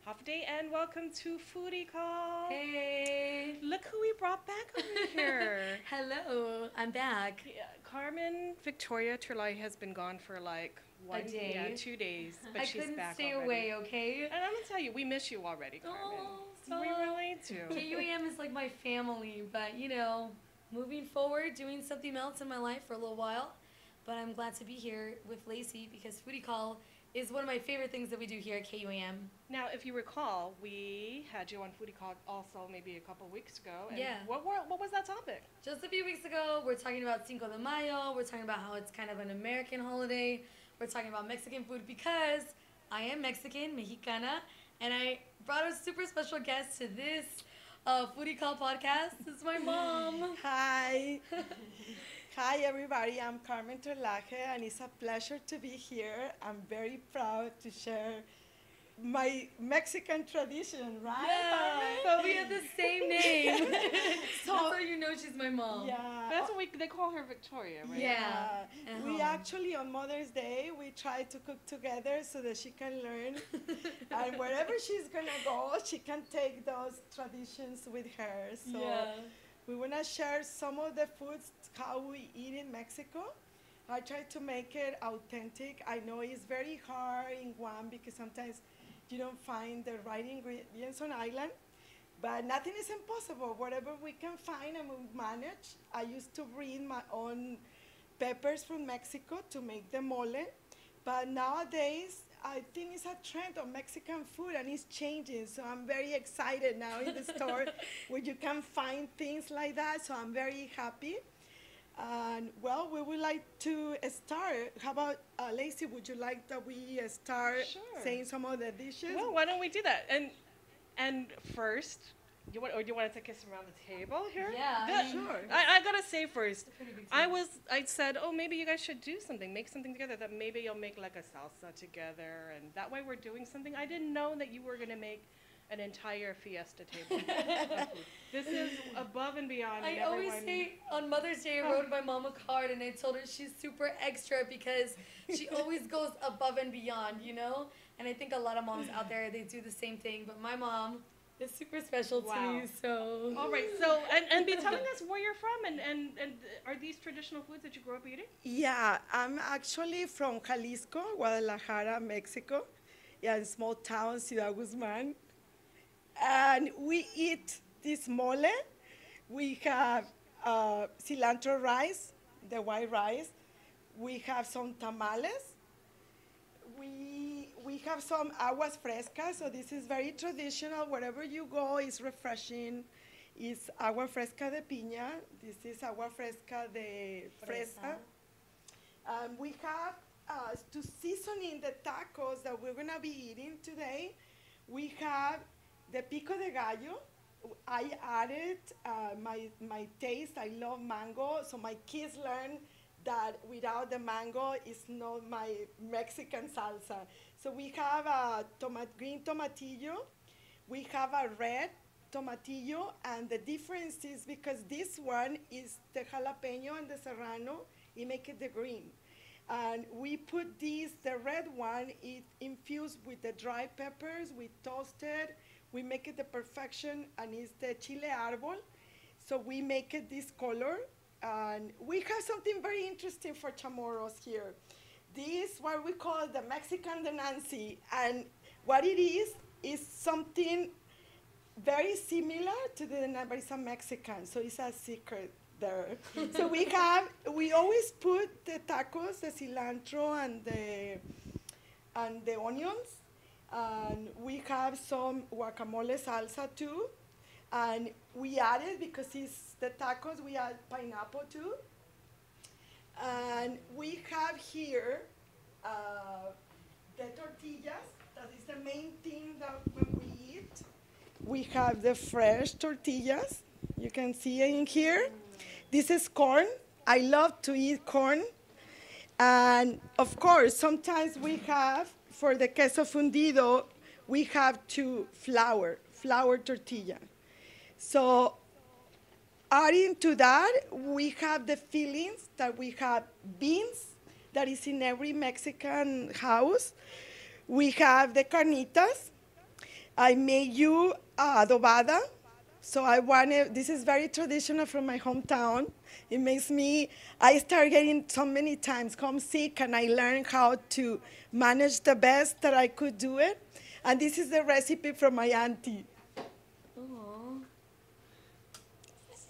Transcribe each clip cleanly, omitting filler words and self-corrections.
Half day and welcome to Foodie Call. Hey. Look who we brought back over here. Hello, I'm back. Yeah, Carmen Victoria Terlaje has been gone for like A day. Yeah, 2 days, but I she's couldn't back stay already. away, okay? And I'm gonna tell you, we miss you already, Carmen. Oh, We stop. really do. KUAM is like my family, but moving forward, doing something else in my life for a little while. But I'm glad to be here with Lacey because Foodie Call is one of my favorite things that we do here at KUAM. Now, if you recall, we had you on Foodie Call also maybe a couple weeks ago. And Yeah. What was that topic? Just a few weeks ago, we're talking about Cinco de Mayo. We're talking about how it's kind of an American holiday. We're talking about Mexican food because I am Mexican, Mexicana, and I brought a super special guest to this Foodie Call podcast. This is my mom. Hi. Hi, everybody. I'm Carmen Terlaje, and it's a pleasure to be here. I'm very proud to share my Mexican tradition, right? Yeah, but we have the same name. So that's how you know she's my mom. Yeah. That's what they call her Victoria, right? Yeah. We actually, on Mother's Day, we try to cook together so that she can learn. And wherever she's going to go, she can take those traditions with her. So we want to share some of the foods, how we eat in Mexico. I try to make it authentic. I know it's very hard in Guam because sometimes you don't find the right ingredients on island, but nothing is impossible. Whatever we can find and we manage. I used to bring my own peppers from Mexico to make the mole, but nowadays I think it's a trend of Mexican food and it's changing. So I'm very excited now in the store where you can find things like that. So I'm very happy. And well, we would like to start. How about Lacey? Would you like that we start saying some of the dishes? Well, why don't we do that? And first, you want to take us around the table here? Yeah, Sure. I gotta say first, Pretty big I said, oh, maybe you guys should do something, make something together. That maybe you'll make like a salsa together, and that way we're doing something. I didn't know that you were gonna make an entire fiesta table. This is above and beyond. I always say on Mother's Day, I wrote my mom a card and I told her she's super extra because she always goes above and beyond, And I think a lot of moms out there, they do the same thing. But my mom is super special to me, so. All right, so, and be telling us where you're from and are these traditional foods that you grew up eating? Yeah, I'm actually from Jalisco, Guadalajara, Mexico. Yeah, in small town, Ciudad Guzman. And we eat this mole. We have cilantro rice, the white rice. We have some tamales. We have some aguas frescas, so this is very traditional. Wherever you go, it's refreshing. It's agua fresca de piña. This is agua fresca de fresa. We have, to seasoning the tacos that we're going to be eating today, we have the pico de gallo. I added my taste. I love mango, so my kids learn that without the mango, it's not my Mexican salsa. So we have a green tomatillo. We have a red tomatillo, and the difference is because this one is the jalapeno and the serrano, it make it the green. And we put the red one, it infused with the dry peppers, we toasted, we make it the perfection, and it's the chile árbol. So we make it this color, and we have something very interesting for chamorros here. This, what we call the Mexican de Nancy, and what it is something very similar to the but it's a Mexican, so it's a secret there. So we always put the tacos, the cilantro, and the onions. And we have some guacamole salsa too. And we added, because it's the tacos, we add pineapple too. And we have here the tortillas. That is the main thing that when we eat. We have the fresh tortillas. You can see it in here. This is corn. I love to eat corn. And of course, sometimes we have, for the queso fundido, we have flour tortilla. So adding to that, we have the fillings that we have beans, that is in every Mexican house. We have the carnitas, I made you adobada. So I wanted, this is very traditional from my hometown. It makes me, I start getting so many times homesick and I learned how to manage the best that I could do it. And this is the recipe from my auntie. Aww.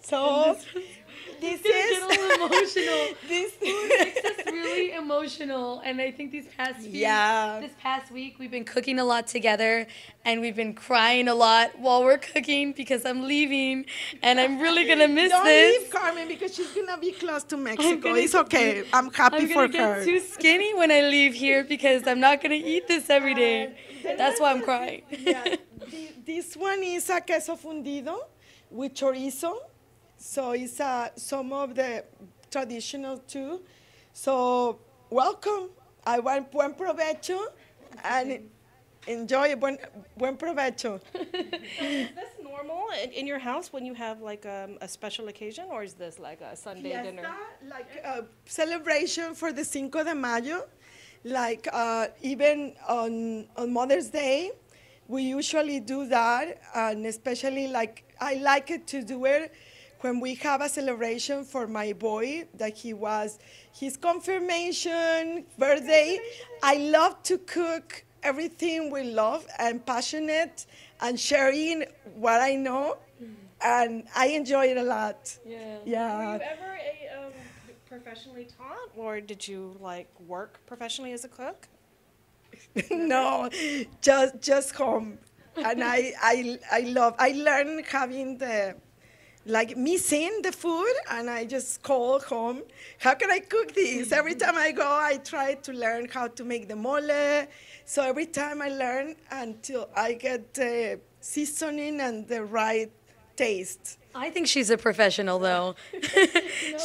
So this Get is, a little emotional. this, Food makes us really emotional, and I think this past week we've been cooking a lot together, and we've been crying a lot while we're cooking because I'm leaving, and I'm really gonna miss Don't this. leave Carmen because she's gonna be close to Mexico. It's okay. I'm happy I'm for gonna her. get too skinny when I leave here because I'm not gonna eat this every day. That's why I'm crying. Yeah, this one is a queso fundido with chorizo. So it's some of the traditional too. So welcome. I want buen provecho and enjoy buen provecho. So is this normal in your house when you have like a special occasion, or is this like a Sunday dinner? Fiesta, like a celebration for the Cinco de Mayo. Like even on Mother's Day, we usually do that, and especially like I like it to do it when we have a celebration for my boy that he was his confirmation, birthday. I love to cook everything with love and passionate and sharing what I know, and I enjoy it a lot. Yeah. Were Yeah. you ever professionally taught, or did you like work professionally as a cook? No, just home. And I learned having the, like missing the food, and I just call home, how can I cook this? Every time I go, I try to learn how to make the mole. So every time I learn until I get the seasoning and the right taste. I think she's a professional though.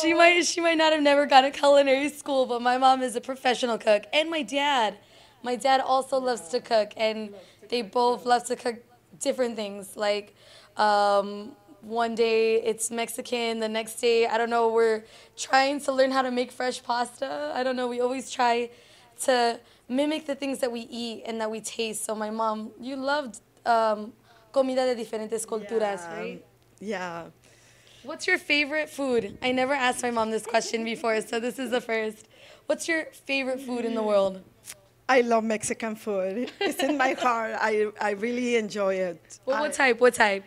She might not have never gone to culinary school, but my mom is a professional cook, and my dad. My dad also loves to cook, and they both love to cook different things. Like one day it's Mexican, the next day, I don't know, we're trying to learn how to make fresh pasta. I don't know, we always try to mimic the things that we eat and that we taste. So my mom, you loved comida de diferentes culturas, right? Yeah. What's your favorite food? I never asked my mom this question before, so this is the first. What's your favorite food in the world? I love Mexican food. It's in my heart. I really enjoy it. Well, what type? What type?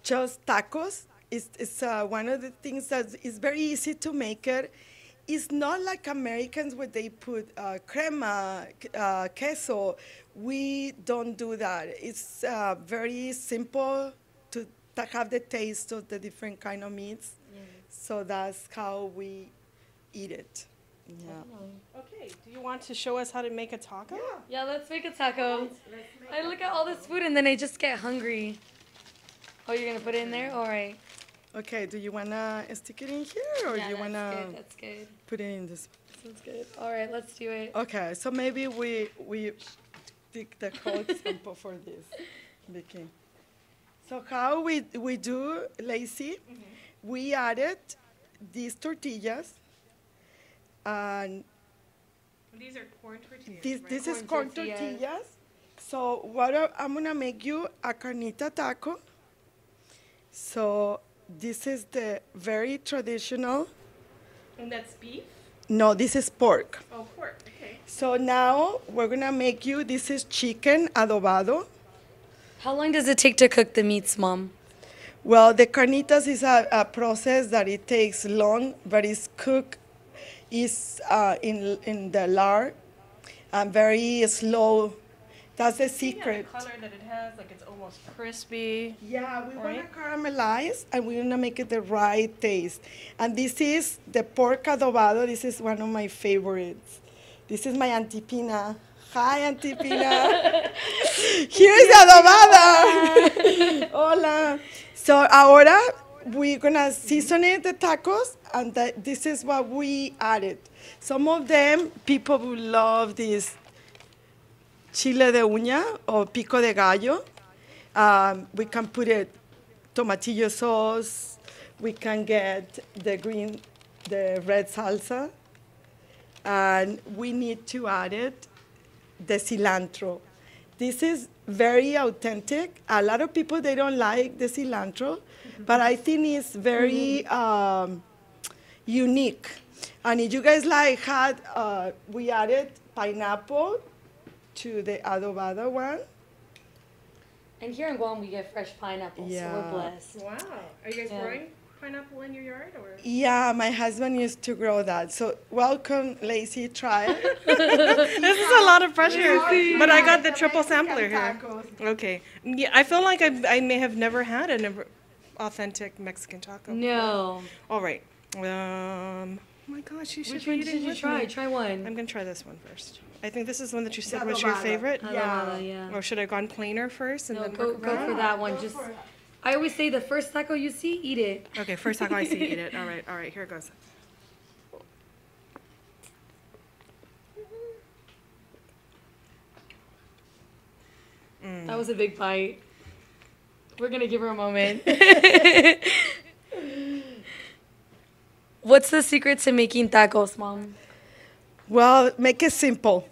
Just tacos. It's one of the things that is very easy to make it. It's not like Americans where they put crema, queso. We don't do that. It's very simple to have the taste of the different kind of meats. Yeah. So that's how we eat it. Yeah. Okay, do you want to show us how to make a taco? Yeah, let's make a taco. I look at all this food and then I just get hungry. Oh, you're going to put it in there? All right. Okay, do you want to stick it in here, or do you want to That's good. put it in this? That's good. All right, let's do it. Okay, so maybe we take the whole example for this, Vicky. So how we do lazy, we added these tortillas, and These are corn tortillas, this right? is corn tortillas. So I'm gonna make you a carnita taco. So this is the very traditional. And that's beef? No, this is pork. Oh, pork, okay. So now we're gonna make you, this is chicken adobado. How long does it take to cook the meats, Mom? Well, the carnitas is a process that it takes long, but it's cooked in the lard and very slow. That's the secret. The color that it has, like it's almost crispy. Yeah, we want Right. to caramelize, and we're gonna make it the right taste. And this is the pork adobado. This is one of my favorites. This is my Auntie Pina. Hi, Auntie Pina. Here is adobada. Hola. So ahora we're gonna season it, the tacos, and this is what we added. Some of them, people will love this chile de uña or pico de gallo. We can put it tomatillo sauce. We can get the red salsa. And we need to add it, the cilantro. this is very authentic. A lot of people, they don't like the cilantro, but I think it's very unique. And if you guys like had, we added pineapple to the adobada one. And here in Guam, we get fresh pineapple, so Yeah. we're blessed. Wow. Are you guys Yeah. growing pineapple in your yard, or? Yeah, my husband used to grow that. So welcome, Lacey, try it. This is a lot of pressure, but I got the triple Mexican sampler here. tacos. Okay. Yeah, I feel like I may have never had an authentic Mexican taco. No. All right. Oh my gosh, you should Which be one eating should you with try? me. Try one. I'm gonna try this one first. I think this is the one that you said The was your adobada. favorite. Yeah. Yeah. Or should I have gone plainer first and No, then go work around? for that one. Go Just, for it. I always say the first taco you see, eat it. Okay, first taco I see, eat it. All right, here it goes. That was a big bite. We're gonna give her a moment. What's the secret to making tacos, Mom? Well, make it simple.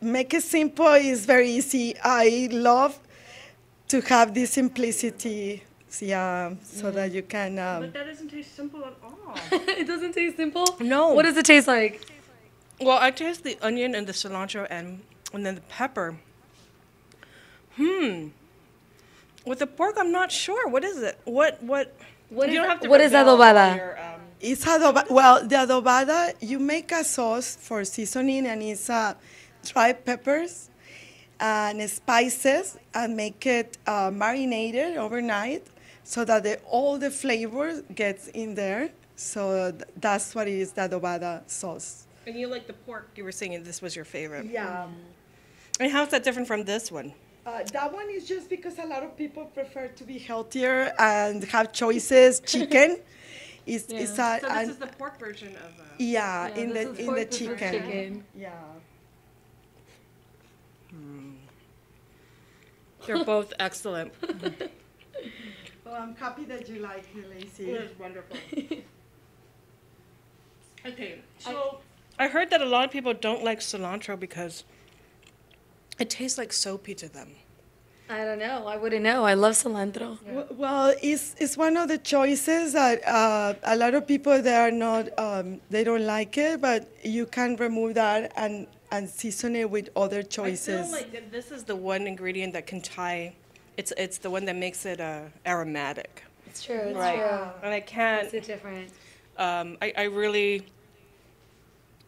Make it simple is very easy. I love to have this simplicity, yeah, so that you can. But that doesn't taste simple at all. It doesn't taste simple? No. What does it taste like? Well, I taste the onion and the cilantro and then the pepper. With the pork, I'm not sure. What is it? What What you is- don't have to what is reveal all adobada? your, It's adobada. Well, the adobada, you make a sauce for seasoning, and it's dry peppers and spices, and make it marinated overnight so that all the flavor gets in there. So that's what is the adobada sauce. and you like the pork. You were saying this was your favorite. Yeah. And how's that different from this one? That one is just because a lot of people prefer to be healthier and have choices. Chicken is Yeah. a, So this and- is the pork version of. yeah, Yeah, in this the is in pork, the this is chicken. chicken. Yeah. They're both excellent. Well, I'm happy that you like it, Lacey. It is wonderful. Okay, so I heard that a lot of people don't like cilantro because it tastes like soapy to them. I don't know. I wouldn't know. I love cilantro. Well, it's one of the choices that a lot of people they are not they don't like it, but you can remove that and season it with other I choices. feel like that this is the one ingredient that can tie. It's the one that makes it aromatic, It's true. It's right? true. And I can't. Makes it different. I really.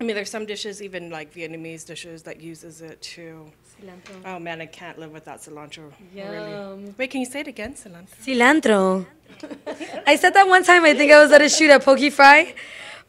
I mean, there's some dishes, even like Vietnamese dishes, that uses it too. Cilantro. Oh man, I can't live without cilantro. Yum. Really. Wait, can you say it again, cilantro? Cilantro. I said that one time. I think I was at a shoot at Poke Fry,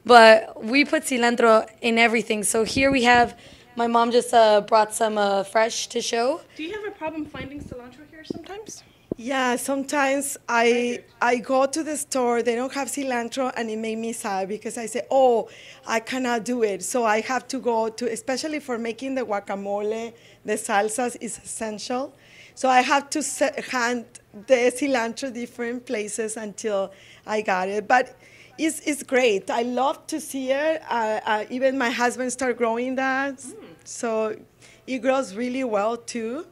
but we put cilantro in everything. So here we have. My mom just brought some fresh to show. Do you have a problem finding cilantro here sometimes? Yeah, sometimes I go to the store, they don't have cilantro, and it made me sad because I say, oh, I cannot do it. So I have to go to, especially for making the guacamole, the salsas is essential. So I have to hand the cilantro different places until I got it. But it's great. I love to see it. Even my husband started growing that. So it grows really well too.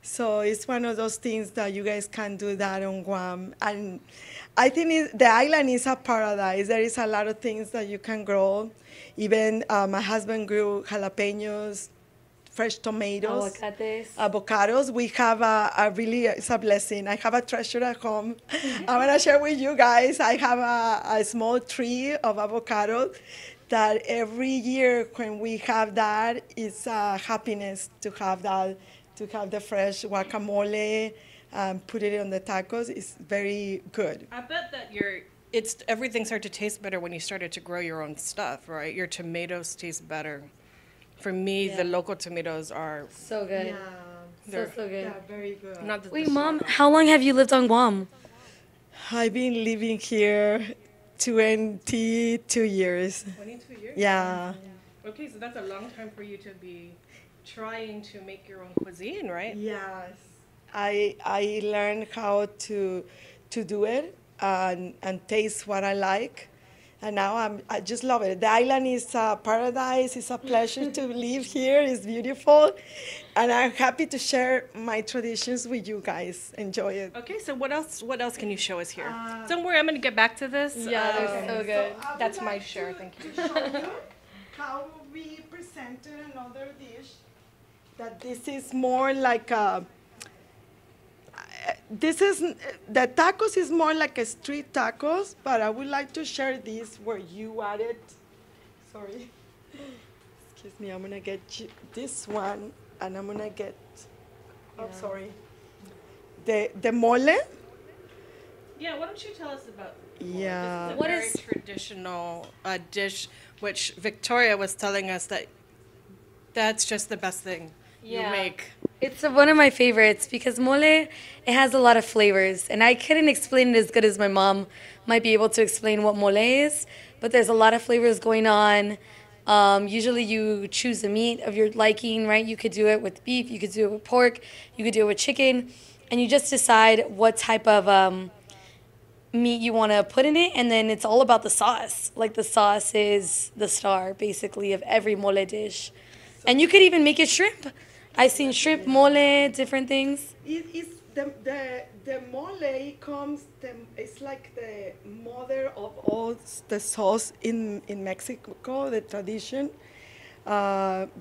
So it's one of those things that you guys can do that on Guam. And I think the island is a paradise. There is a lot of things that you can grow. Even my husband grew jalapenos, fresh tomatoes, avocados. We have a really, it's a blessing. I have a treasure at home. I'm going to share with you guys. I have a small tree of avocado that every year when we have that, it's a happiness to have that. To have the fresh guacamole, put it on the tacos, is very good. I bet that everything started to taste better when you started to grow your own stuff, right? Your tomatoes taste better. For me, the local tomatoes are So good. Yeah, So good. yeah, very good. not the Wait, Mom, how long have you lived on Guam? I've been living here 22 years. 22 years. Yeah. Okay, so that's a long time for you to be trying to make your own cuisine, right? Yes. I learned how to do it and taste what I like. And now I just love it. The island is a paradise. It's a pleasure to live here. It's beautiful. And I'm happy to share my traditions with you guys. Enjoy it. Okay, so what else can you show us here? Don't worry, I'm going to get back to this. Yeah, so good. I That's would my like share, thank you. to show you how we presented another dish. That this is more like a. This is the tacos is more like a street tacos, but I would like to share this where you added. Sorry, excuse me. I'm gonna get this one, and I'm gonna get. Oh, sorry. The mole. Yeah, why don't you tell us about Yeah. this is a What very is- traditional dish, which Victoria was telling us that's just the best thing you make. It's one of my favorites because mole, it has a lot of flavors. And I couldn't explain it as good as my mom might be able to explain what mole is. But there's a lot of flavors going on. Usually you choose the meat of your liking, right? You could do it with beef, you could do it with pork, you could do it with chicken. And you just decide what type of meat you want to put in it. And then it's all about the sauce. Like the sauce is the star, basically, of every mole dish. And you could even make it shrimp. I've seen shrimp mole, different things. It's the mole comes. It's like the mother of all the sauce in Mexico. The tradition.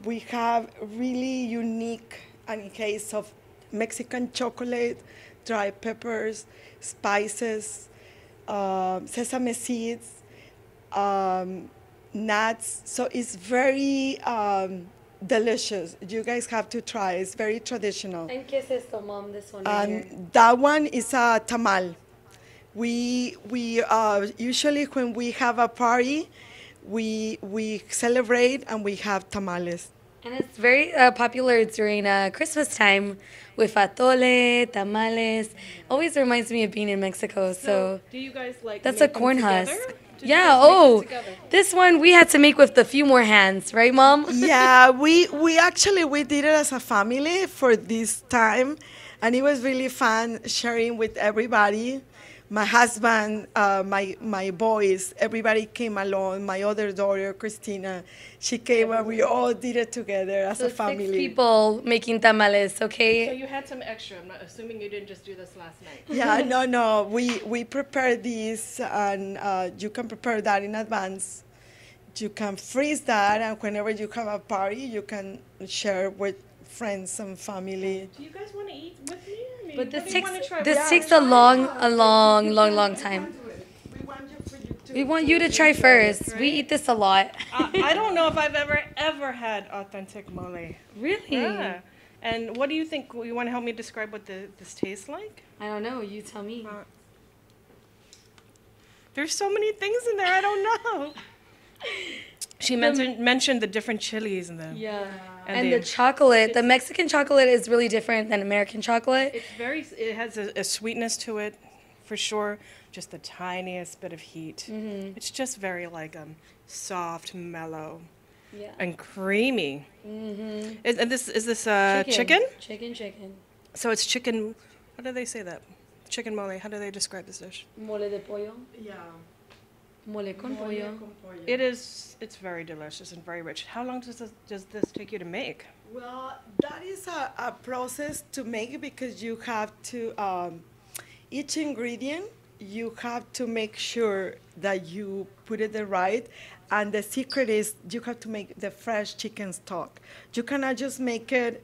We have really unique, and in case of Mexican chocolate, dry peppers, spices, sesame seeds, nuts. So it's very delicious. You guys have to try. It's very traditional. And qué es esto, Mom? This one right here. That one is a tamal. We usually when we have a party, we celebrate and we have tamales. And it's very popular during Christmas time with atole, tamales. Always reminds me of being in Mexico. So do you guys like that's make a them corn together? husk. Did you Yeah. guys make them Oh, together? this one we had to make with a few more hands, right, Mom? Yeah, we did it as a family for this time, and it was really fun sharing with everybody. My husband, my boys, everybody came along. My other daughter, Christina, she came and we all did it together as So a family. 6 people making tamales, So okay? you had some extra. I'm not assuming you didn't just do this last night. Yeah, no. We prepared this, and you can prepare that in advance. You can freeze that, and whenever you have a party, you can share with friends and family. Do you guys want to eat with me? I mean, But what this do you takes wanna try? this Yeah. takes a long time. We want you for you to. We want you to try first. We eat this a lot. I don't know if I've ever had authentic mole. Really? Yeah. And what do you think? You want to help me describe what this tastes like? I don't know. You tell me. There's so many things in there. I don't know. She mentioned the different chilies and the. Yeah. And And the- the chocolate, the Mexican chocolate is really different than American chocolate. It has a sweetness to it, for sure. Just the tiniest bit of heat. Mm-hmm. It's just very like soft, mellow, Yeah. and creamy. Mm-hmm. And this is this chicken? Chicken. So it's chicken. How do they say that? Chicken mole. How do they describe this dish? Mole de pollo. Yeah. Mole con pollo. It's very delicious and very rich. How long does this take you to make? Well, that is a process to make because you have to, each ingredient, you have to make sure that you put it the right. And the secret is you have to make the fresh chicken stock. You cannot just make it,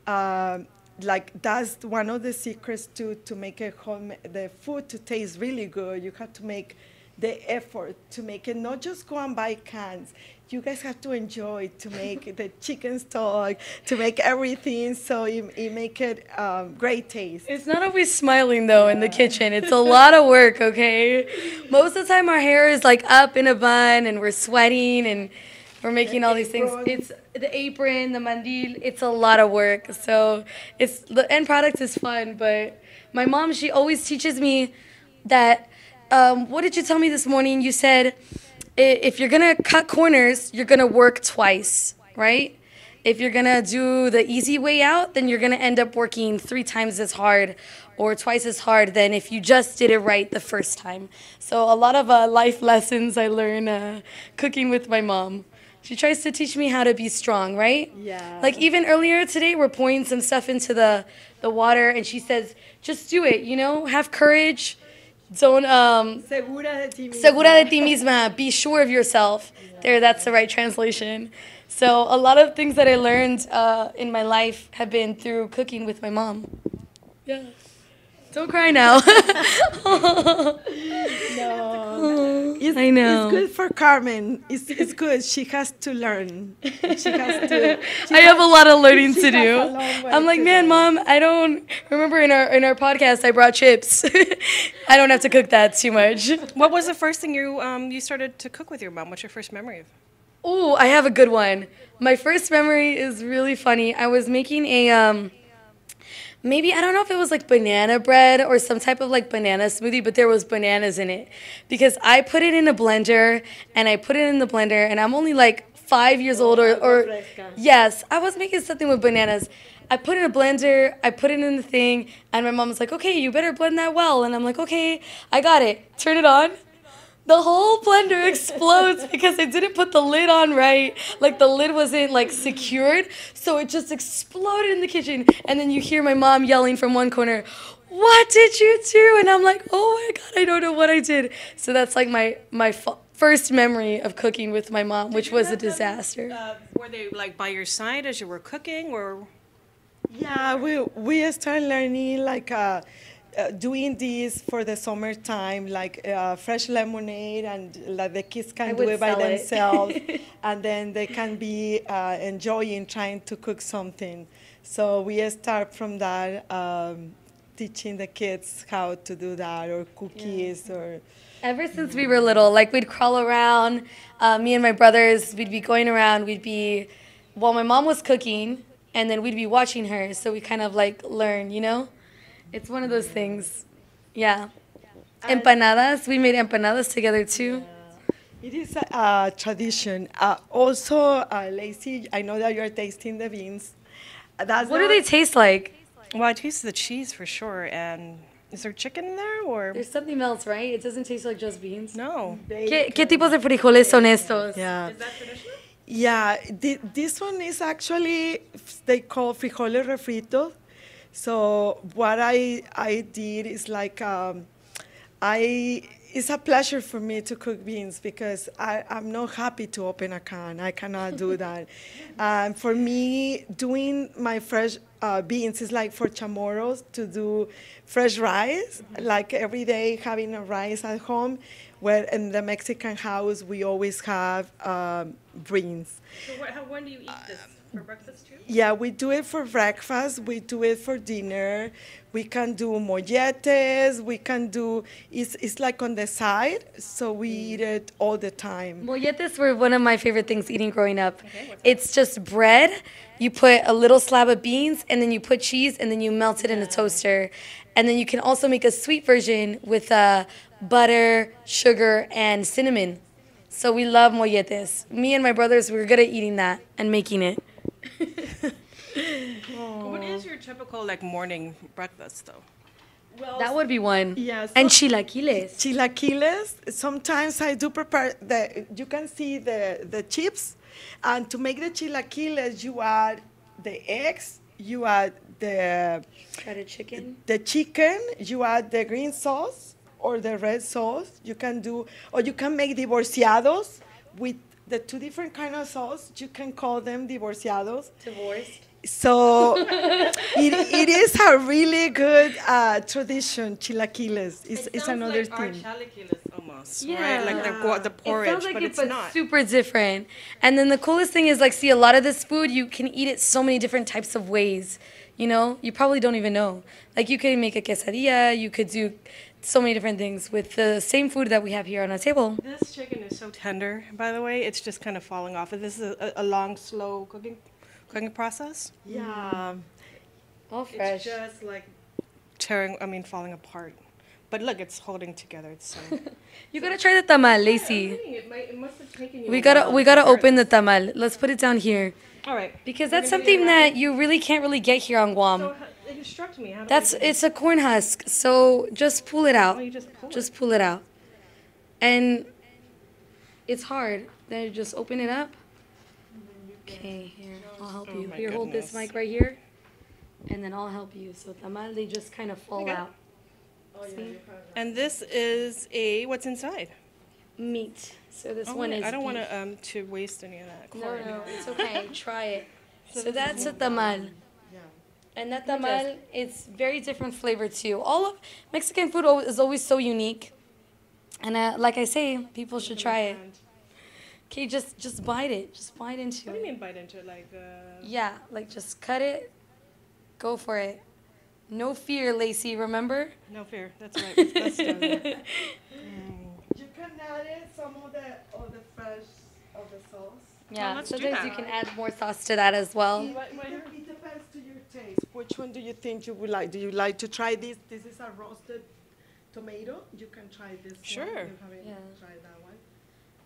like that's one of the secrets to make it home, the food to taste really good. You have to make the effort to make it, not just go and buy cans. You guys have to enjoy to make the chicken stock, to make everything, so it make it great taste. It's not always smiling though in the kitchen. It's a lot of work, okay? Most of the time our hair is like up in a bun and we're sweating and we're making all these things. It's the apron, the mandil, it's a lot of work. So it's the end product is fun, but my mom, she always teaches me that what did you tell me this morning? You said if you're gonna cut corners, you're gonna work twice, right? if you're gonna do the easy way out, then you're gonna end up working 3 times as hard or twice as hard than if you just did it right the first time. So a lot of life lessons I learned cooking with my mom. She tries to teach me how to be strong, right? Yeah. Like even earlier today, we're pouring some stuff into the water, and she says, just do it, you know, have courage. Don't, Segura de ti misma. segura de ti misma, be sure of yourself. There, that's the right translation. So a lot of things that I learned in my life have been through cooking with my mom. Yeah. Don't cry now. No. I know. It's good for Carmen. It's good. She has to learn. She has to. I have a lot of learning she to has do. a long way I'm like, to man, go." Mom, I don't remember in our podcast I brought chips. I don't have to cook that too much. What was the first thing you started to cook with your mom? What's your first memory of? Oh, I have a good one. My first memory is really funny. I was making a maybe, I don't know if it was like banana bread or some type of like banana smoothie, but there was bananas in it. Because I put it in a blender, and I'm only like 5 years old or yes, I was making something with bananas. I put it in a blender, I put it in the thing, and my mom was like, okay, you better blend that well. And I'm like, okay, I got it. Turn it on. The whole blender explodes because I didn't put the lid on right. Like the lid wasn't like secured, so it just exploded in the kitchen. And then you hear my mom yelling from one corner, "What did you do?" And I'm like, "Oh my God, I don't know what I did." So that's like my first memory of cooking with my mom, which was a disaster. Were they like by your side as you were cooking, or? Yeah, we started learning like doing this for the summertime, like fresh lemonade, and like the kids can do would it by sell it. themselves, and then they can be enjoying trying to cook something. So we start from that, teaching the kids how to do that, or cookies, or. Ever since we were little, like we'd crawl around, me and my brothers, we'd be going around, while my mom was cooking, and then we'd be watching her, so we kind of like learn, you know? It's one of those things. Yeah. Empanadas, we made empanadas together too. It is a tradition. Also, Lacey, I know that you're tasting the beans. What do they taste like? Well, I tasted the cheese for sure, and is there chicken in there, or? There's something else, right? It doesn't taste like just beans. No. ¿Qué tipos de frijoles son estos? Yeah. Is that traditional? Yeah, this one is actually, they call frijoles refritos. So what I did is like, it's a pleasure for me to cook beans because I'm not happy to open a can. I cannot do that. For me, doing my fresh beans is like for chamorros to do fresh rice, like every day having a rice at home, where in the Mexican house we always have beans. So when do you eat this? For breakfast too? Yeah, we do it for breakfast. We do it for dinner. We can do molletes. We can do, it's like on the side, so we eat it all the time. Molletes were one of my favorite things eating growing up. It's just bread. You put a little slab of beans, and then you put cheese, and then you melt it in a toaster. And then you can also make a sweet version with butter, sugar, and cinnamon. So we love molletes. Me and my brothers, we're good at eating that and making it. What is your typical like morning breakfast though? Well, That would be one. yes. And chilaquiles. Chilaquiles. Sometimes I do prepare you can see the chips, and to make the chilaquiles, you add the eggs, you add the Shredded chicken. chicken, you add the green sauce or the red sauce. You can do, or you can make divorciados with the 2 different kind of sauce. You can call them divorciados. Divorced. So it is a really good tradition, chilaquiles. It's another like our thing. chilaquiles almost, Yeah. right? Like the porridge, It sounds like but it, it's but not. super different. And then the coolest thing is, like, see, a lot of this food, you can eat it so many different types of ways. You know, you probably don't even know. Like, you could make a quesadilla, you could do so many different things with the same food that we have here on our table. This chicken is so tender, by the way. It's just kind of falling off. This is a long, slow cooking process. Yeah. All It's just like falling apart. But look, it's holding together. It's so. You gotta try the tamal, Lacey. It must have taken you. We gotta open the tamal. Let's put it down here All right. because We're that's gonna something get that you really can't really get here on Guam. So instruct me. How do That's I do it's a corn husk. So just pull it out. Oh, you just pull it. Just pull it out. And it's hard. Then just open it up. Okay, here, I'll help Oh you. my Here, hold this goodness. mic right here. And then I'll help you. So tamal, they just kind of fall Okay. out. See? And this is what's inside? Meat. So this Oh, one wait, is I don't want beef. to waste any of that No, corn. no, it's okay. Try it. So that's a tamal. And that tamal, it's very different flavor too. All of Mexican food is always so unique. And like I say, people should try it. Okay, just bite it. Just bite into What do you it. mean bite into it? Like, Yeah, like just cut it. Go for it. No fear, Lacey, remember? no fear. That's right. That's done. You can add it some of the fresh of the sauce. Yeah, let's do sometimes that. you can add more sauce to that as well. It depends to your taste. Which one do you think you would like? Do you like to try this? This is a roasted tomato. You can try this Sure. one. You haven't Yeah. tried that one.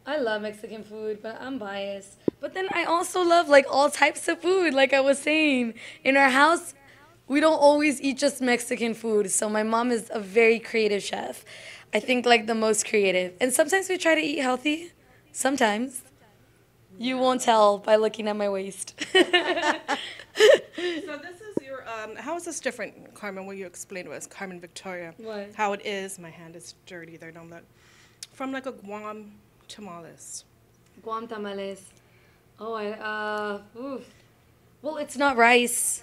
I love Mexican food, but I'm biased. But then I also love like all types of food, like I was saying. In our house, we don't always eat just Mexican food. So my mom is a very creative chef. I think like the most creative. And sometimes we try to eat healthy. Sometimes. You won't tell by looking at my waist. So this is your. How is this different, Carmen? Will you explain to us, Carmen Victoria? What? How it is? My hand is dirty. There, don't look. From like a Guam tamales. Guam tamales. Oh, oof. Well, it's not rice,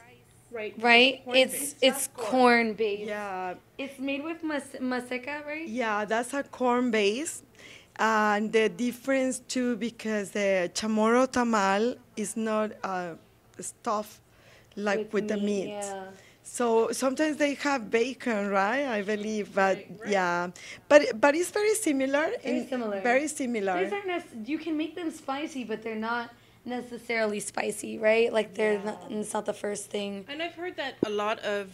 Right. right? Corn-based. It's corn based. Yeah, It's made with maseca, right? yeah, that's a corn base. And the difference too, because the chamorro tamal is not stuffed like with the meat. Yeah. So sometimes they have bacon, right? I believe, but yeah, but it's very similar. Very similar. Very similar. These aren't you can make them spicy, but they're not necessarily spicy, right? Like they're not, it's not the first thing. And I've heard that a lot of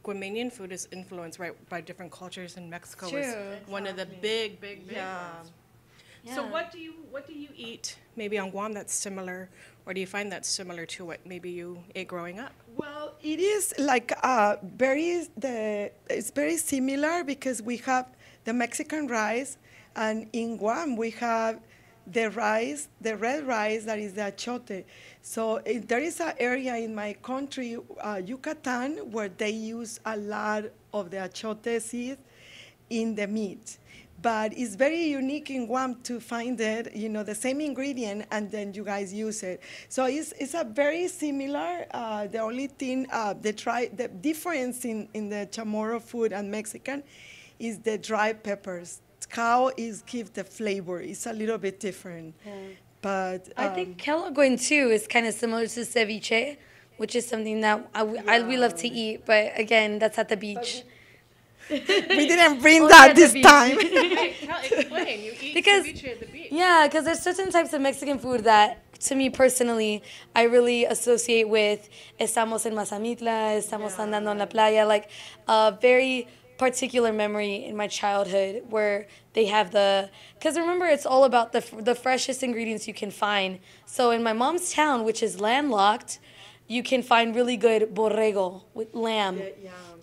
Guamanian food is influenced by different cultures, and Mexico is True. one of the big Yeah. ones. So Yeah. what do you eat maybe on Guam that's similar, or do you find that's similar to what maybe you ate growing up? Well, it is like it's very similar because we have the Mexican rice, and in Guam we have the rice, the red rice that is the achote. So there is an area in my country, Yucatan, where they use a lot of the achote seed in the meat. But it's very unique in Guam to find it, the same ingredient, and then you guys use it. So it's a very similar. The only thing, the difference in the chamorro food and Mexican is the dry peppers. How is give the flavor. It's a little bit different. Yeah. But I think Calaguan too is kind of similar to ceviche, which is something that we love to eat. But again, that's at the beach. we didn't bring Only that at the this beach. time. Explain. You eat Because- ceviche at the beach. Yeah, because there's certain types of Mexican food that, to me personally, I really associate with estamos en Mazamitla, estamos andando en la playa, like a very particular memory in my childhood where they have because remember, it's all about the freshest ingredients you can find. So in my mom's town, which is landlocked, you can find really good borrego with lamb,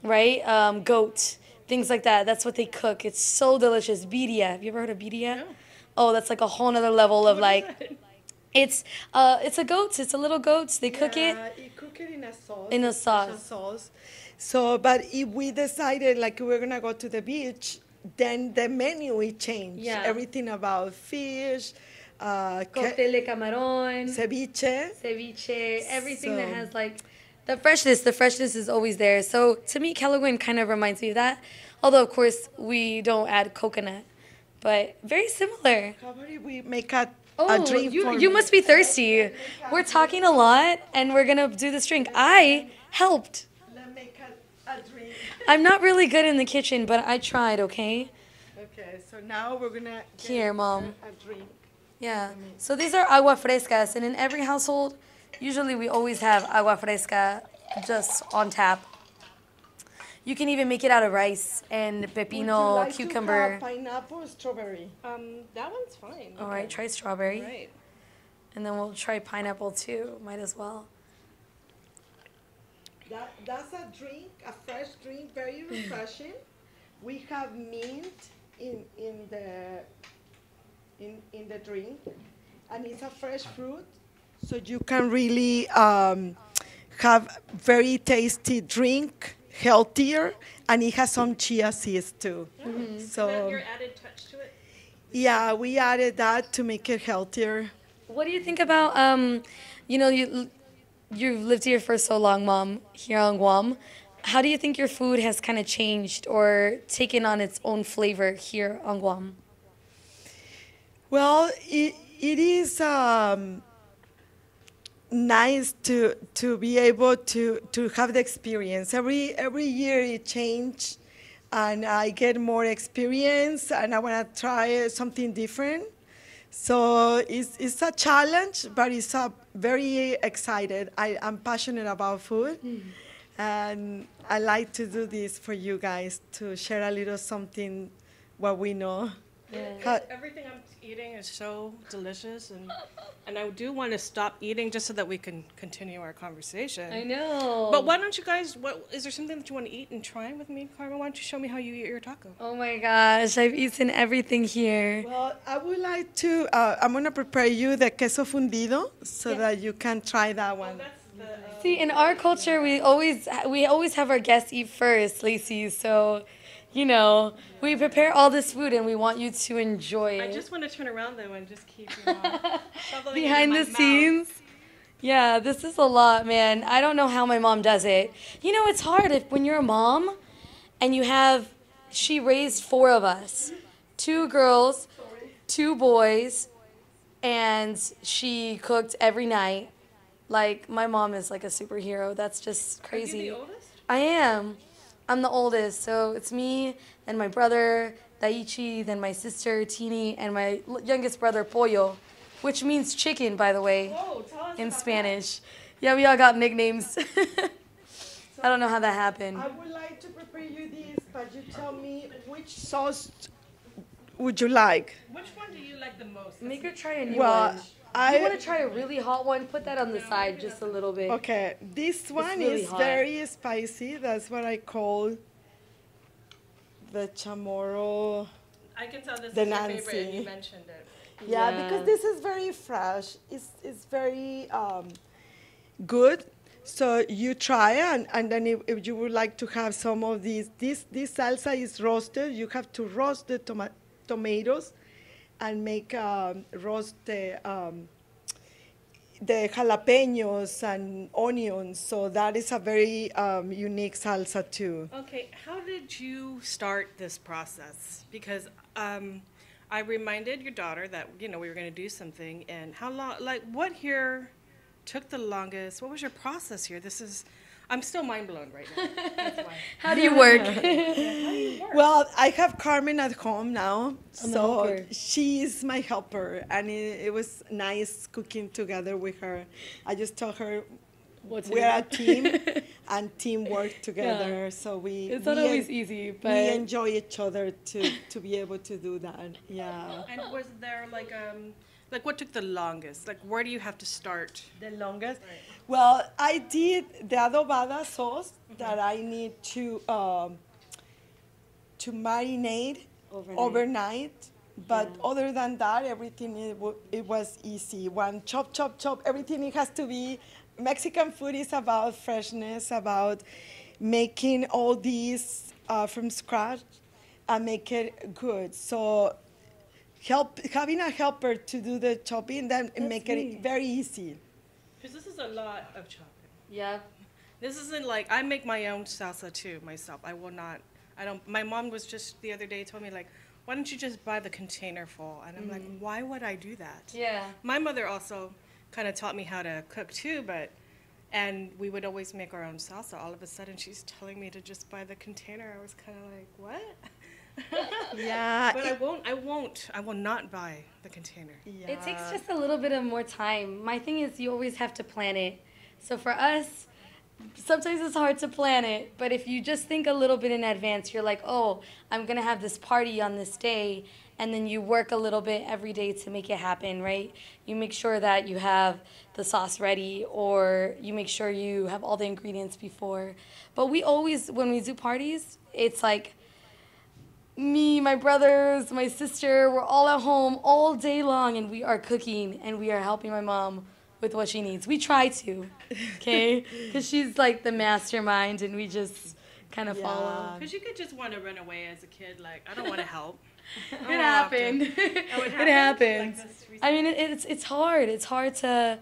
right? Goat, things like that. That's what they cook. It's so delicious. Birria. Have you ever heard of birria? No. Oh, that's like a whole nother level of What is like. that? It's a goat. It's a little goat. They cook it. You cook it in a sauce. In a special sauce. So, but if we decided like we're gonna go to the beach, then the menu will change. Yeah. Everything about fish, Cóctel de camarón, ceviche. ceviche, everything that So- has like the freshness is always there. So to me, Calaguan kind of reminds me of that. Although of course we don't add coconut, but very similar. How about if we make a Oh, drink for you must be thirsty. We're talking a lot, and we're gonna do this drink. I helped. Let's make a drink. I'm not really good in the kitchen, but I tried. Okay. Okay, so now we're gonna get Here, Mom. a drink. Yeah. So these are agua frescas, and in every household, usually we always have agua fresca just on tap. You can even make it out of rice and Would you pepino, like cucumber. to have pineapple or strawberry? That one's fine. All right, try strawberry. Right. And then we'll try pineapple too. Might as well. That's a drink, a fresh drink, very refreshing. We have mint in the drink, and it's a fresh fruit, so you can really have very tasty drink, healthier, and it has some chia seeds too. So So your added touch to it? yeah, we added that to make it healthier. What do you think about you've lived here for so long, Mom, here on Guam. How do you think your food has kind of changed or taken on its own flavor here on Guam? Well, it is nice to be able to have the experience. Every year it changes, and I get more experience, and I want to try something different. So it's a challenge, but it's a very excited. I'm passionate about food, and I like to do this for you guys to share a little something what we know. How- Everything I'm eating is so delicious, and I do want to stop eating just so that we can continue our conversation. I know. But why don't you guys? Is there something that you want to eat and try with me, Carmen? Why don't you show me how you eat your taco? Oh my gosh, I've eaten everything here. Well, I would like to, I'm going to prepare you the queso fundido so that you can try that one. See, in our culture, we always have our guests eat first, Lacey. So, we prepare all this food and we want you to enjoy I it. just want to turn around though and just keep shoveling it in Behind my the mouth. scenes. Yeah, this is a lot, man. I don't know how my mom does it. It's hard when you're a mom and she raised 4 of us, 2 girls, 2 boys, and she cooked every night. Like, my mom is like a superhero. That's just crazy. Are you the oldest? I am. I'm the oldest, so it's me and my brother, Daichi, then my sister, Tini, and my youngest brother, Pollo, which means chicken, by the way, Whoa, tell us in about Spanish. Yeah, we all got nicknames. I don't know how that happened. I would like to prepare you this, but you tell me which sauce would you like? that. Which one do you like the most? Make her try a new Well, one. You want to try a really hot one? Put that on the side just a little bit. Okay, this one really is hot. very spicy. That's what I call the chamorro. I can tell this The is your favorite, and Nancy. you mentioned it. Yeah, Yeah. because this is very fresh. It's very good. So you try and then if you would like to have some of this salsa is roasted. You have to roast the tomatoes and make roast the jalapenos and onions. So that is a very unique salsa too. Okay, how did you start this process? Because I reminded your daughter that we were going to do something, and how long? Like, what here took the longest? What was your process here? I'm still mind blown right now. That's why. How do you work? Well, I have Carmen at home now, I'm the so helper. she is my helper, and it was nice cooking together with her. I just told her What's we're a team, and teamwork together. So It's not always easy, we but enjoy each other to be able to do that. Yeah. And was there like what took the longest? Like, where do you have to start? The longest. Right. Well, I did the adobada sauce that I need to marinate overnight. But other than that, everything it was easy. One chop, chop, chop. Everything it has to be. Mexican food is about freshness, about making all these from scratch and make it good. So having a helper to do the chopping, then make it very easy. Because this is a lot of chopping. yeah. This isn't like, I make my own salsa too myself. My mom was just the other day told me like, why don't you just buy the container full? And I'm like, why would I do that? Yeah. My mother also kind of taught me how to cook too, and we would always make our own salsa. All of a sudden she's telling me to just buy the container. I was kind of like, what? Yeah. But I will not buy the container. It takes just a little bit of more time. My thing is you always have to plan it. So for us, sometimes it's hard to plan it, but if you just think a little bit in advance, you're like, oh, I'm going to have this party on this day, and then you work a little bit every day to make it happen, right? You make sure that you have the sauce ready, or you make sure you have all the ingredients before. But we always, when we do parties, it's like me, my brothers, my sister, we're all at home all day long, and we are cooking, and we are helping my mom with what she needs. We try to, okay? Because she's like the mastermind, and we just kind of follow. Because you could just want to run away as a kid, like, I don't want to help. It happened. It happened. I mean, it's hard. It's hard to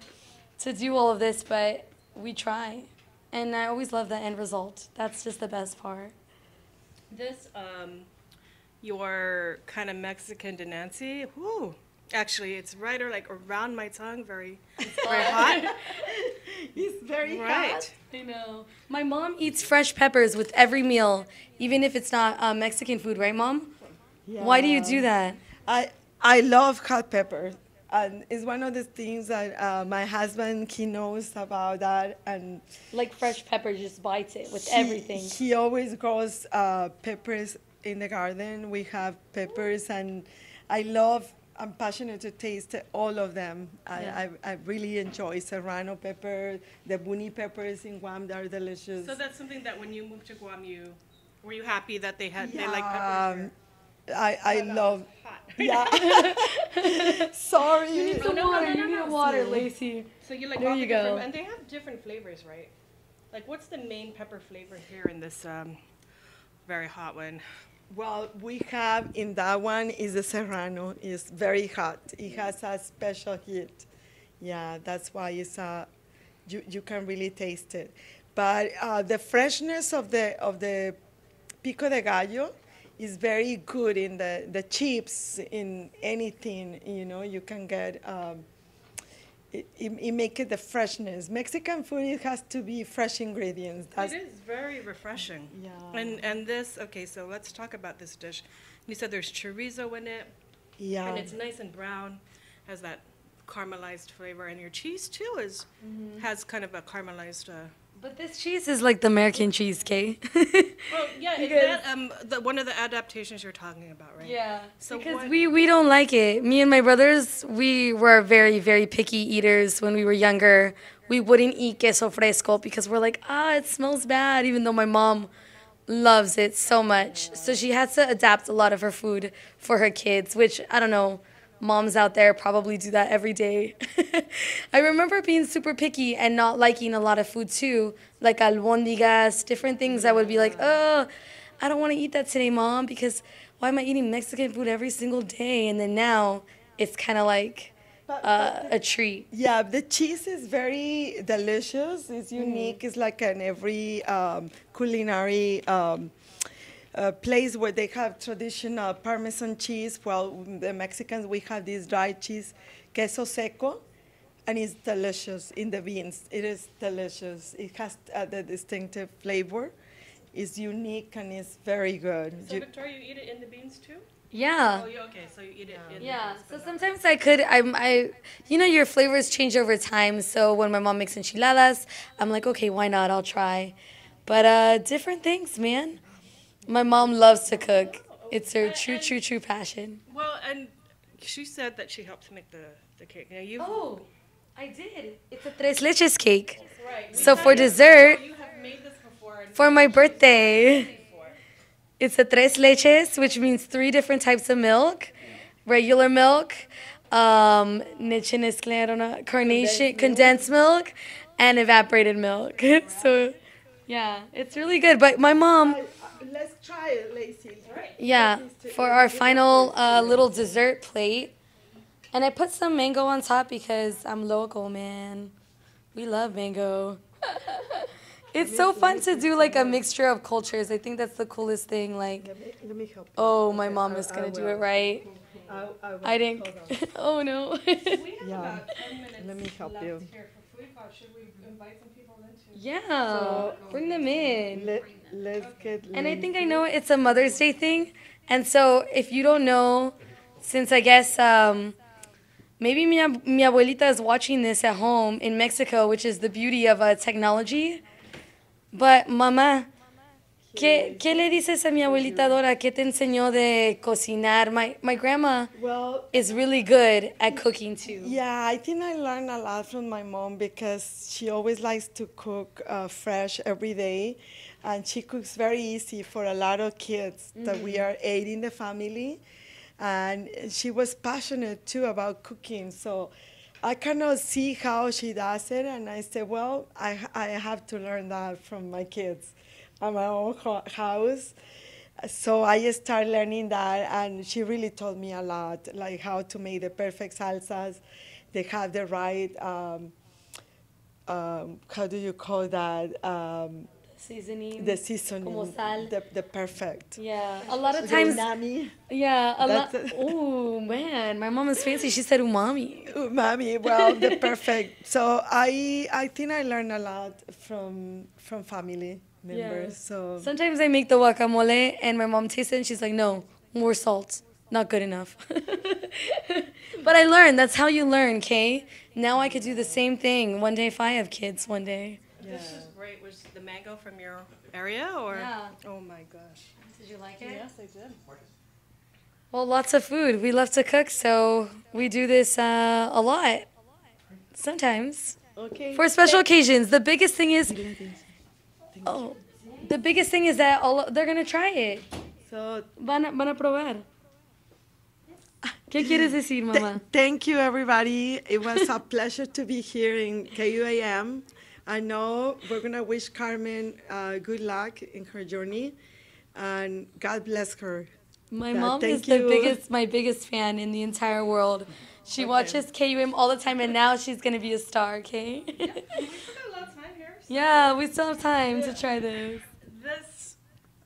do all of this, but we try. And I always love the end result. That's just the best part. This, your kind of Mexican de Nancy, whoo. Actually, it's right around my tongue, very hot. It's very Right. hot. I know. My mom eats fresh peppers with every meal, even if it's not Mexican food, right, Mom? Yeah. Why do you do that? I love hot pepper. And it's one of the things that my husband, he knows about that. And Like fresh pepper, just bites it with he, everything. He always grows peppers in the garden. We have peppers, and I'm passionate to taste all of them. Yeah. I really enjoy serrano pepper, the buni peppers in Guam, they're delicious. So that's something that when you moved to Guam, were you happy that they like Yeah, peppers here? I love. Hot. Yeah. Sorry. You need some No, water. no, no, You need no. a water, Lacey. So you like There all you the different, go. and they have different flavors, right? Like, what's the main pepper flavor here in this very hot one? Well, we have in that one is the serrano. It's very hot. It has a special heat. Yeah, that's why it's you can really taste it. But the freshness of the pico de gallo is very good in the chips, in anything. You know, you can get. It make it the freshness. Mexican food, it has to be fresh ingredients. It is very refreshing. Yeah. And this, okay, so let's talk about this dish. You said there's chorizo in it, Yeah. and it's nice and brown, has that caramelized flavor, and your cheese too has kind of a caramelized. But this cheese is like the American cheesecake. Well, yeah, is that one of the adaptations you're talking about, right? Yeah. So because what- we don't like it. Me and my brothers, we were very, very picky eaters when we were younger. We wouldn't eat queso fresco because we're like, it smells bad, even though my mom loves it so much. So she has to adapt a lot of her food for her kids, which, I don't know, moms out there probably do that every day. I remember being super picky and not liking a lot of food too, like albóndigas, different things I would be like, I don't want to eat that today, Mom, because why am I eating Mexican food every single day? And then now it's kind of like a treat. Yeah, the cheese is very delicious. It's unique. It's like in every culinary place where they have traditional Parmesan cheese. Well, the Mexicans, we have this dry cheese, queso seco, and it's delicious in the beans. It is delicious. It has the distinctive flavor. It's unique and it's very good. So Victoria, you eat it in the beans too? Yeah. Oh, okay, so you eat it in Yeah, the beans. so but sometimes you know, your flavors change over time. So when my mom makes enchiladas, I'm like, okay, why not? I'll try. But different things, man. My mom loves to cook. It's her true passion. Well, and she said that she helped make the cake. Now you. Oh, I did. It's a tres leches cake. Right. So for dessert, You have made this before. And for my birthday, it's a tres leches, which means 3 different types of milk. Regular milk, leche mezclada, I don't know, carnation, condensed milk, and evaporated milk. So, yeah, it's really good. But my mom, Let's try it, Lacey. yeah, for our final little dessert plate. And I put some mango on top because I'm local, man. We love mango. It's so fun to do like a mixture of cultures. I think that's the coolest thing. Like, Let me help you. oh, my mom is gonna do it right. I will. I didn't. Oh no. We have Yeah. about 10 minutes Let me help left you. here for Foodie Call. Should we invite some people into? Yeah, bring them in. Let's get. And I think I know it's a Mother's Day thing. And so if you don't know, since I guess maybe mi abuelita is watching this at home in Mexico, which is the beauty of technology. But, mamá, ¿qué le dices a mi abuelita Dora? ¿Qué te enseñó de cocinar? My grandma Well, is really good at cooking too. yeah, I think I learned a lot from my mom because she always likes to cook fresh every day. And she cooks very easy for a lot of kids that we are 8 in the family. And she was passionate too about cooking. So I cannot see how she does it. And I said, well, I have to learn that from my kids at my own house. So I started learning that, and she really taught me a lot, like how to make the perfect salsas. They have the right, how do you call that? Seasoning. The seasoning. Como sal. The perfect. Yeah, a lot of The times. umami. Yeah, a lot. That's it. Oh man, my mom is fancy. She said umami. Umami, well, the perfect. So I think I learned a lot from family members. So Sometimes I make the guacamole and my mom tastes it and she's like, no, more salt. Not good enough. But I learned. That's how you learn, Kay. Now I could do the same thing one day if I have kids one day. This is great. Was the mango from your area or? Yeah. Oh my gosh. Did you like it? Yes, I did. Well, lots of food. We love to cook, so we do this a lot. Sometimes. okay. For special occasions. The biggest thing is the biggest thing is that they're gonna try it. So Van a probar. ¿Qué quieres decir, mamá? thank you, everybody. It was a pleasure to be here in KUAM. I know we're going to wish Carmen good luck in her journey, and God bless her. My Yeah, mom is thank my biggest fan in the entire world. She watches KUM all the time, and now she's gonna be a star. Okay? We still got a lot of time here. So Yeah, we still have time to try this. this,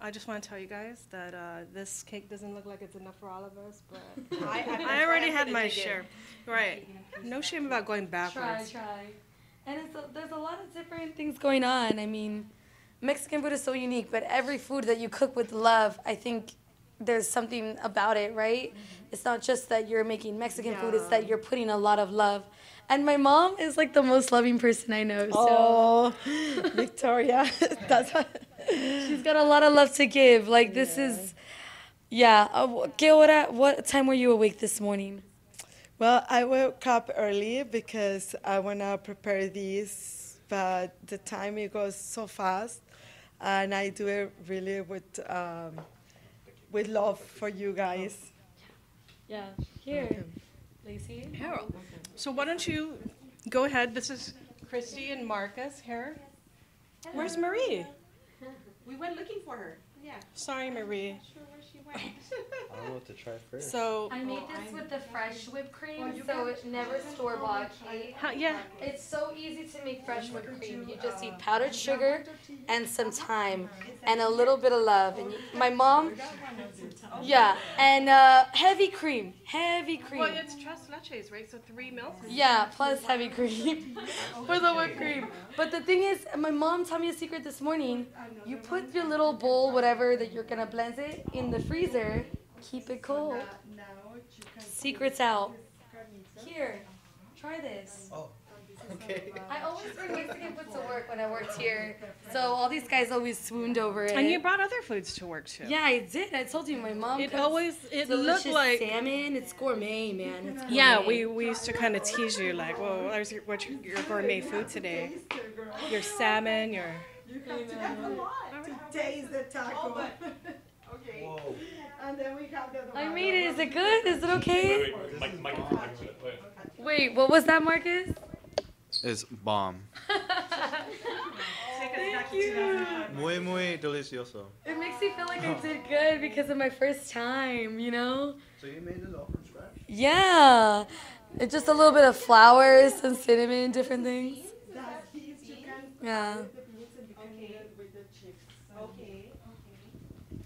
I just want to tell you guys that this cake doesn't look like it's enough for all of us, but I already had my share. Right. No shame about going backwards. Try. And there's a lot of different things going on. I mean, Mexican food is so unique, but every food that you cook with love, I think there's something about it, right? It's not just that you're making Mexican food, it's that you're putting a lot of love. And my mom is like the most loving person I know. So Oh, Victoria, that's she's got a lot of love to give. Like this is, yeah. What time were you awake this morning? well. I woke up early because I want to prepare these, but the time it goes so fast, and I do it really with love for you guys. Yeah. Here, Lacey. Harold. So why don't you go ahead? This is Christy and Marcus here. Where's Marie? We went looking for her. Yeah. Sorry, Marie. I don't know what to try first. So, I made this with the fresh whipped cream, so it's never store bought. yeah. It's so easy to make fresh whipped cream. You just need powdered sugar and some thyme and a little bit of love. And my mom, yeah, and heavy cream. Well, it's tres leches, right? So 3 milk. Yeah, plus heavy cream for the whipped cream. But the thing is, my mom taught me a secret this morning. You put your little bowl, whatever that you're gonna blend it, in the freezer. Keep it cold. Secret's out. Here, try this. Oh, okay. I always bring Mexican food to work when I worked here, so all these guys always swooned over it. And you brought other foods to work too. Yeah, I did. I told you, my mom. It cooks looked delicious like. salmon. It's gourmet, man. It's Yeah, gourmet. we used to kind of tease you like, well, what's your gourmet food today? Your salmon, your. Taste the taco. Okay. Whoa. And then we have the I made it. Is it good? Is it okay? Wait. Wait, what was that, Marcus? It's bomb. Thank you. Muy delicioso. It makes me feel like I did good because of my first time, you know? So you made it all from scratch? Yeah. It's just a little bit of flour, some cinnamon, different things. Yeah.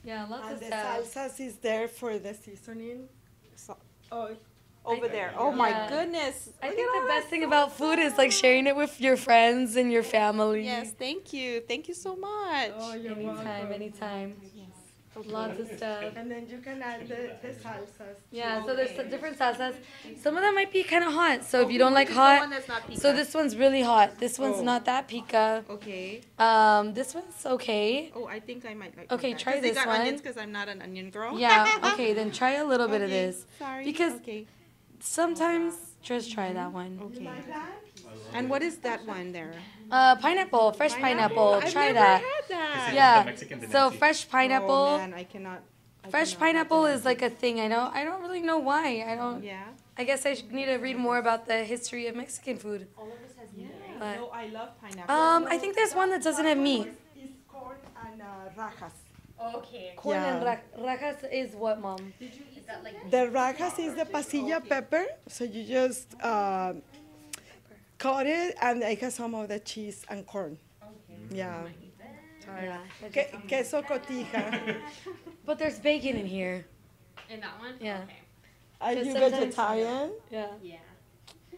Yeah, lots And of the stuff. salsas is there for the seasoning. So, oh, Over there. Oh my Yeah. goodness. I Look think at the all best that thing stuff. about food is like sharing it with your friends and your family. Yes, thank you. Thank you so much. oh, you're Anytime, welcome. anytime. Lots of stuff. And then you can add the salsas. Yeah, so there's different salsas. Some of them might be kind of hot. So if you don't like hot, so this one's really hot. This one's not that pica. Okay. This one's okay. Oh, I think I might like. Okay, that. try 'Cause they this got one. onions because I'm not an onion girl. Yeah, okay, then try a little bit of Okay, this. Sorry. Because okay. sometimes just try that one. Okay. And what is that one there? Pineapple, fresh pineapple. I've Try never that. had that. The Yeah. Mexican So Denensi. fresh Oh pineapple. man, I cannot. Fresh pineapple is like a thing. I don't really know why. Yeah. I guess I need to read more about the history of Mexican food. But, No, I love pineapple. I think there's one that doesn't have meat. It's corn and rajas. Okay. Corn and Yeah. rajas is what, Mom? Is that like The rajas is the pasilla pepper. So you just cut it and it has some of the cheese and corn. Yeah. Yeah. Queso cotija. But there's bacon in here. in that one? Yeah. Okay. Are Because you sometimes- vegetarian? Yeah. Yeah.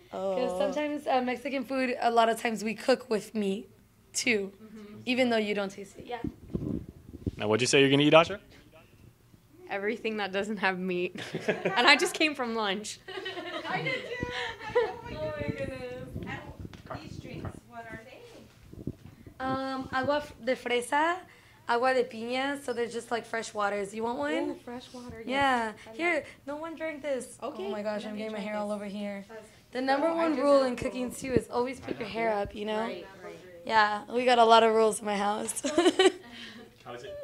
Because Oh. sometimes Mexican food, a lot of times we cook with meat too, even though you don't taste it. Yeah. Now, what'd you say you're gonna eat, Asha? Everything that doesn't have meat. And I just came from lunch. I did too. Oh my goodness. And these drinks, what are they? Agua de fresa, agua de piña. So they're just like fresh waters. You want one? Fresh water. Yeah. Here, no one drank this. Okay, Oh my gosh, let I'm me getting my try hair all this. over here. The number one rule in cooking too is always put your hair up. You know. Yeah, we got a lot of rules in my house. How is it?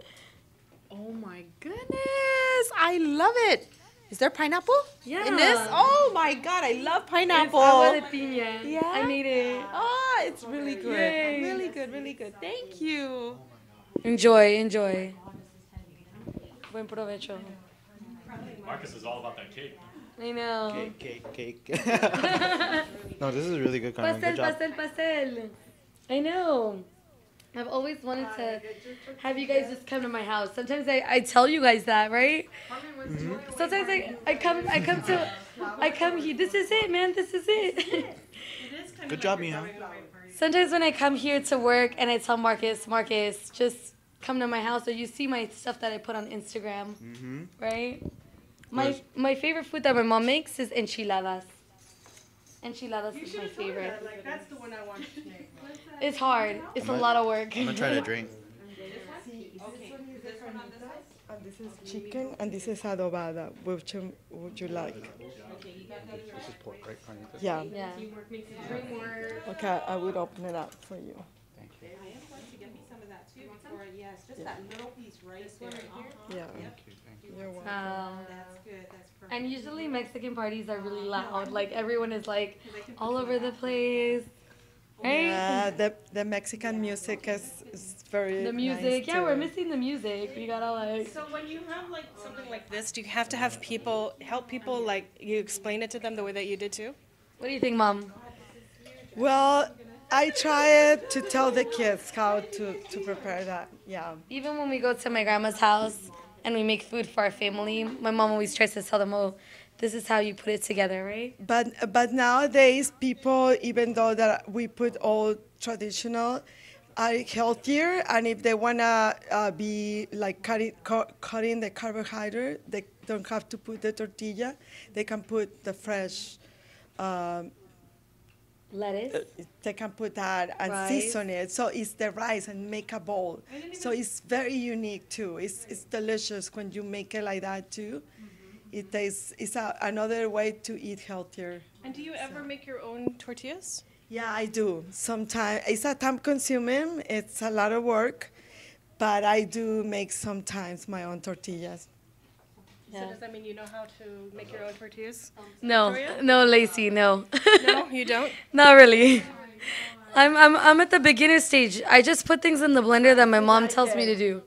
Oh my goodness. I love it. Is there pineapple Yeah. in this? Oh my god, I love pineapple. It's agua de piña. Yeah? I made it. Oh, it's really good. Yay. Really good, really good. Thank you. Enjoy, enjoy. Buen provecho. Marcus is all about that cake. I know. Cake. No, this is really good, Carmen. Pastel, Good job. pastel, pastel. I know. I've always wanted to have you guys just come to my house. Sometimes I tell you guys that, right? Sometimes I come here. This is it, man. This is it. Good job, Mija. Sometimes when I come here to work and I tell Marcus, just come to my house, or you see my stuff that I put on Instagram, right? My favorite food that my mom makes is enchiladas. Enchiladas is my favorite. Like, that's the one I want to make. It's hard. It's a lot of work. I'm gonna try to drink. And this is chicken and this is adobada. Which one would you like? This is pork, right, Carmen? Yeah. Yeah. Okay, I would open it up for you. Thank you. I am going to get me some of that too. Yes, just that little piece right there. Yeah. Thank you. You're welcome. That's good. That's perfect. And usually Mexican parties are really loud. Like everyone is like all over the place. Right? Yeah, the Mexican music is very The music. nice Yeah, too. we're missing the music. We gotta like. So when you have like something like this, do you have to have people help people, like you explain it to them the way that you did too? What do you think, Mom? Well, I try to tell the kids how to prepare that. Yeah. Even when we go to my grandma's house and we make food for our family, my mom always tries to tell them, "Oh, this is how you put it together, right?" But nowadays, people, even though that we put all traditional, are healthier, and if they wanna be like cutting the carbohydrate, they don't have to put the tortilla. They can put the fresh. Lettuce. They can put that and Rice. season it. So it's the rice and make a bowl. So it's very unique too. It's delicious when you make it like that too. It tastes. It's another way to eat healthier. And do you ever make your own tortillas? Yeah, I do. Sometimes it's a time consuming. It's a lot of work, but I do make sometimes my own tortillas. So does that mean you know how to make your own tortillas? No, Victoria? no, Lacey, no. No, you don't? Not really. I'm at the beginner stage. I just put things in the blender that my mom tells me to do.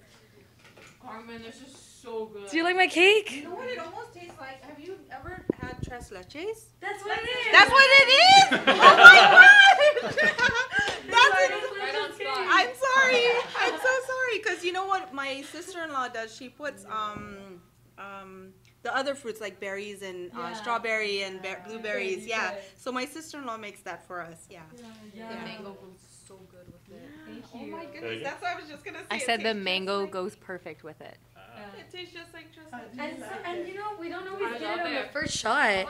Carmen, this is so good. Do you like my cake? You know what it almost tastes like? Have you ever had tres leches? That's what it is. That's what it is? Oh my god! That's I'm sorry. I'm so sorry. Because you know what my sister-in-law does? She puts the other fruits like berries and strawberry and blueberries. Yeah. So my sister-in-law makes that for us. Yeah. The mango goes so good with it. Oh my goodness. That's what I was just going to say. I said the mango goes perfect with it. It tastes just like And you know, we don't always get it on the first shot.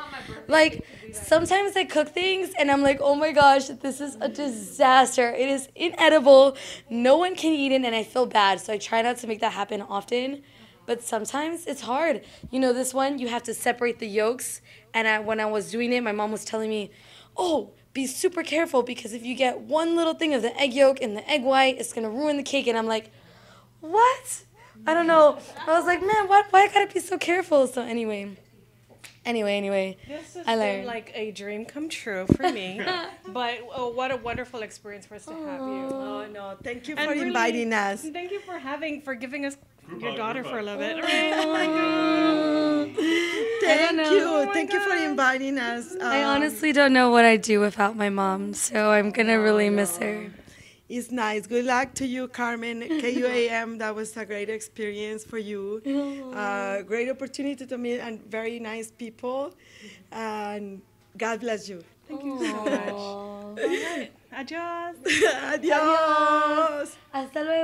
Like, sometimes I cook things and I'm like, oh my gosh, this is a disaster. It is inedible. No one can eat it and I feel bad. So I try not to make that happen often. But sometimes it's hard. You know, this one, you have to separate the yolks. And when I was doing it, my mom was telling me, oh, be super careful because if you get one little thing of the egg yolk and the egg white, it's going to ruin the cake. And I'm like, what? I don't know. I was like, man, why I gotta be so careful? So anyway. This has I been learned. like a dream come true for me. But what a wonderful experience for us to have you. Oh, no. Thank you And for really, inviting us. Thank you for giving us your hug, daughter group for a hug. little bit. Thank you. Oh my Thank you for God. inviting us. I honestly don't know what I'd do without my mom, so I'm gonna really miss her. It's nice. Good luck to you, Carmen. KUAM, that was a great experience for you. Great opportunity to meet and very nice people. And God bless you. Thank you so much. All right. Adios. Adios. Hasta luego.